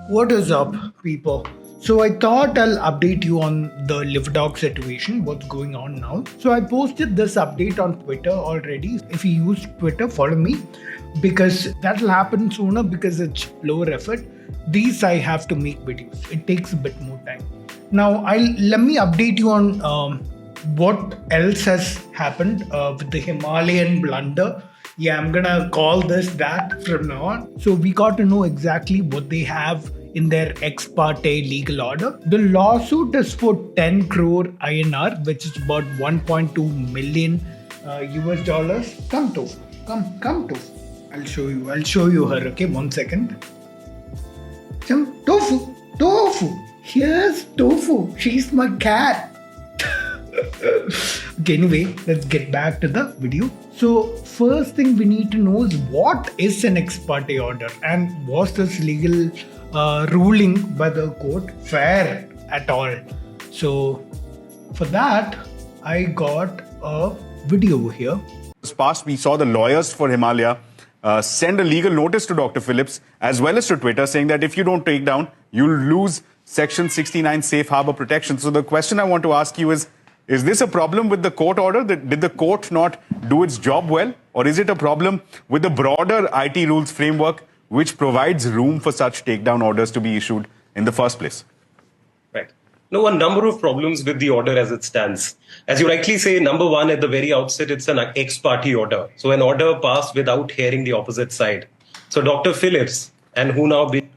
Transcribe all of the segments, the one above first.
What is up, people? So I thought I'll update you on the LiverDoc situation, what's going on now. So I posted this update on Twitter already. If you use Twitter, follow me because that'll happen sooner because it's lower effort. These I have to make videos. It takes a bit more time. Now let me update you on what else has happened with the Himalayan blunder. Yeah, I'm gonna call this that from now on. So we got to know exactly what they have in their ex parte legal order. The lawsuit is for 10 crore INR, which is about 1.2 million US dollars. Come to. I'll show you her. Okay, 1 second. Some tofu. Here's tofu. She's my cat. Okay, anyway, let's get back to the video. So first thing we need to know is what is an ex parte order and was this legal ruling by the court fair at all? So for that, I got a video here. Past, we saw the lawyers for Himalaya send a legal notice to Dr. Phillips as well as to Twitter saying that if you don't take down, you'll lose Section 69 safe harbor protection. So the question I want to ask you is this a problem with the court order? Did the court not do its job well? Or is it a problem with the broader IT rules framework which provides room for such takedown orders to be issued in the first place? Right. No, a number of problems with the order as it stands. As you rightly say, number one, at the very outset, it's an ex parte order. So an order passed without hearing the opposite side. So Dr. Phillips, and who now be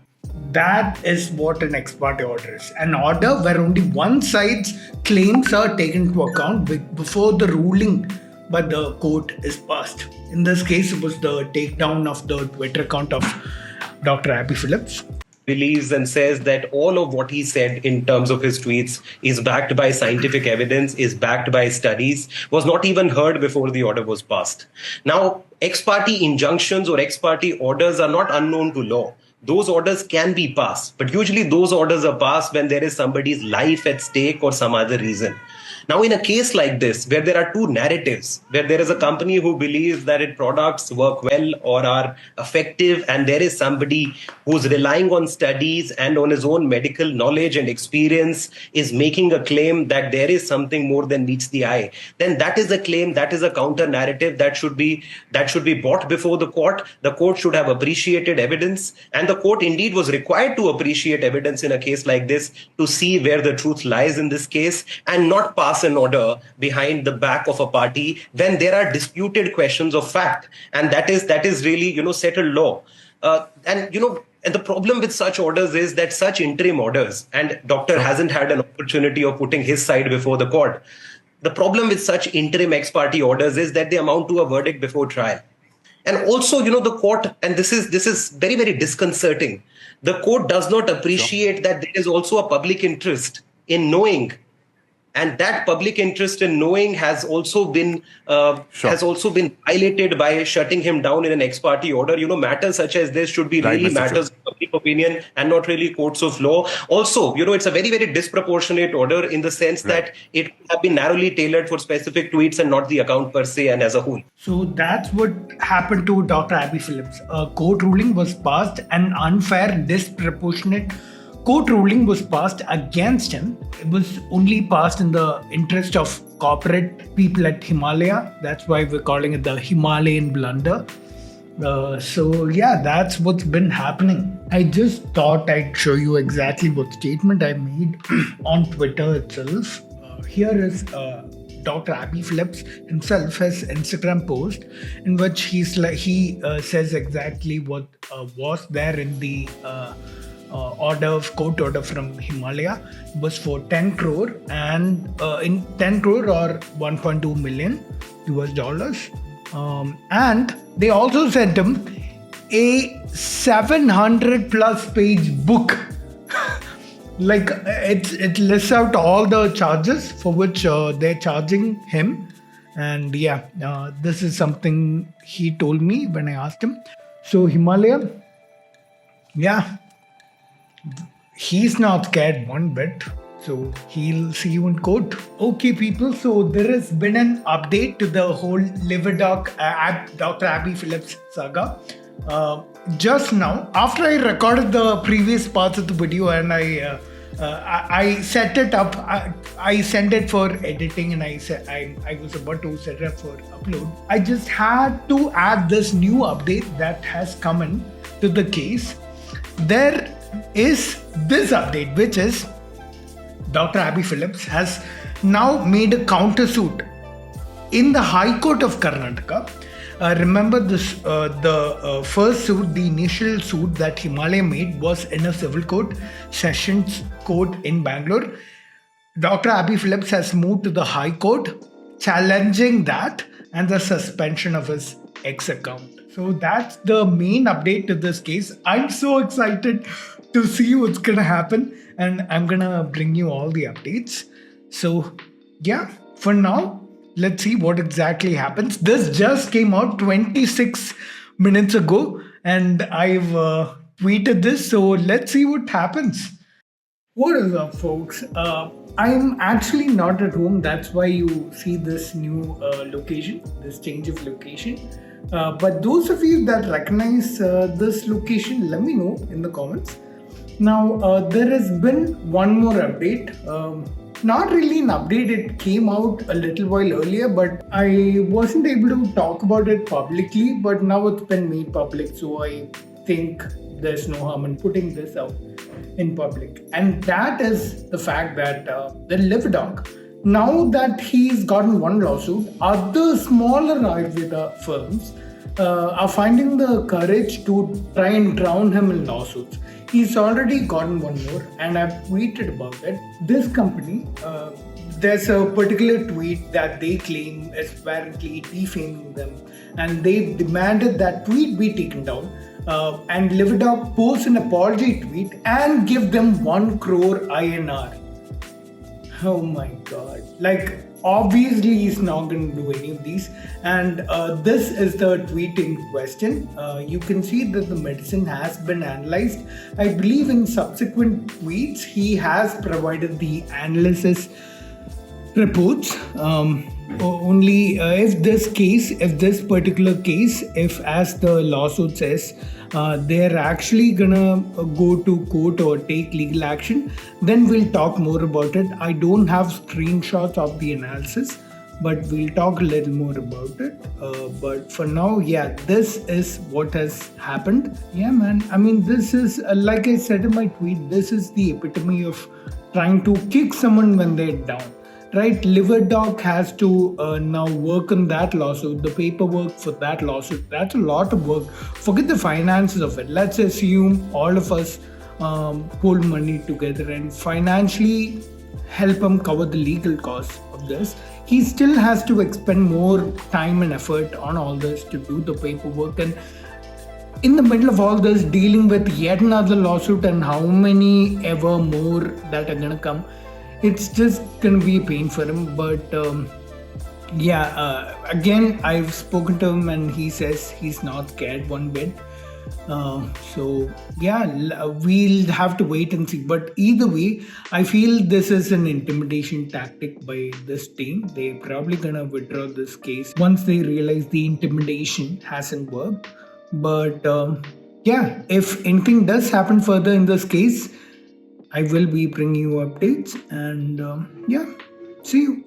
that is what an ex parte order is. An order where only one side's claims are taken into account before the ruling by the court is passed. In this case, it was the takedown of the Twitter account of Dr. Abby Phillips. Believes and says that all of what he said in terms of his tweets is backed by scientific evidence, is backed by studies, was not even heard before the order was passed. Now, ex parte injunctions or ex parte orders are not unknown to law. Those orders can be passed, but usually those orders are passed when there is somebody's life at stake or some other reason. Now, in a case like this, where there are two narratives, where there is a company who believes that its products work well or are effective, and there is somebody who's relying on studies and on his own medical knowledge and experience is making a claim that there is something more than meets the eye, then that is a claim, that is a counter narrative that should be brought before the court. The court should have appreciated evidence, and the court indeed was required to appreciate evidence in a case like this to see where the truth lies in this case and not pass an order behind the back of a party when there are disputed questions of fact, and that is really settled law. And the problem with such orders is that such interim orders, and doctor hasn't had an opportunity of putting his side before the court. The problem with such interim ex parte orders is that they amount to a verdict before trial. And also, the court, and this is very, very disconcerting. The court does not appreciate that there is also a public interest in knowing. And that public interest in knowing has also been violated by shutting him down in an ex parte order. Matters such as this should be really matters of public opinion and not really courts of law. Also, it's a very, very disproportionate order in the sense that it could have been narrowly tailored for specific tweets and not the account per se and as a whole. So that's what happened to Dr. Abby Phillips. A court ruling was passed, an unfair, disproportionate court ruling was passed against him. It was only passed in the interest of corporate people at Himalaya. That's why we're calling it the Himalayan blunder. So yeah, that's what's been happening. I just thought I'd show you exactly what statement I made on Twitter itself. Here is Dr. Abby Phillips himself, his Instagram post, in which he says exactly what was there in the court order from Himalaya. It was for 10 crore and in 10 crore or 1.2 million US dollars. And they also sent him a 700 plus page book. Like it lists out all the charges for which they're charging him. And yeah, this is something he told me when I asked him. So Himalaya, yeah, he's not scared one bit. So he'll see you in court. Okay, people. So there has been an update to the whole LiverDoc Dr. Abby Phillips saga. just now, after I recorded the previous parts of the video and I set it up. I sent it for editing, and I was about to set it up for upload. I just had to add this new update that has come in to the case. There is this update, which is Dr. Abby Phillips has now made a countersuit in the High Court of Karnataka. Remember this, the first suit, the initial suit that Himalaya made was in a civil court, Sessions Court in Bangalore. Dr. Abby Phillips has moved to the High Court, challenging that and the suspension of his X account. So that's the main update to this case. I'm so excited to see what's gonna happen, and I'm gonna bring you all the updates. So yeah, for now, let's see what exactly happens. This just came out 26 minutes ago, and I've tweeted this, so let's see what happens. What is up, folks? I'm actually not at home. That's why you see this new location, this change of location. But those of you that recognize this location, let me know in the comments. Now, there has been one more update. Not really an update, it came out a little while earlier, but I wasn't able to talk about it publicly, but now it's been made public, so I think there's no harm in putting this out in public. And that is the fact that the THELIVERDOC, now that he's gotten one lawsuit, other smaller Ayurveda firms are finding the courage to try and drown him in lawsuits. He's already gotten one more, and I've tweeted about it. This company, there's a particular tweet that they claim is apparently defaming them, and they demanded that tweet be taken down. And THELIVERDOC posts an apology tweet and give them 1 crore INR. Oh my god. Like, obviously he's not going to do any of these, and this is the tweet in question. You can see that the medicine has been analyzed. I believe in subsequent tweets he has provided the analysis reports. Only if this particular case, if as the lawsuit says, they're actually gonna go to court or take legal action, then we'll talk more about it. I don't have screenshots of the analysis, but we'll talk a little more about it. But for now, yeah, this is what has happened. Yeah, man. I mean, this is, like I said in my tweet, this is the epitome of trying to kick someone when they're down. Right, THELIVERDOC has to now work on that lawsuit, the paperwork for that lawsuit. That's a lot of work. Forget the finances of it. Let's assume all of us pull money together and financially help him cover the legal costs of this. He still has to expend more time and effort on all this to do the paperwork, and in the middle of all this, dealing with yet another lawsuit and how many ever more that are gonna come. It's just gonna be a pain for him, but again, I've spoken to him and he says he's not scared one bit. So yeah, we'll have to wait and see. But either way, I feel this is an intimidation tactic by this team. They're probably gonna withdraw this case once they realize the intimidation hasn't worked. But yeah, if anything does happen further in this case, I will be bringing you updates, and yeah, see you.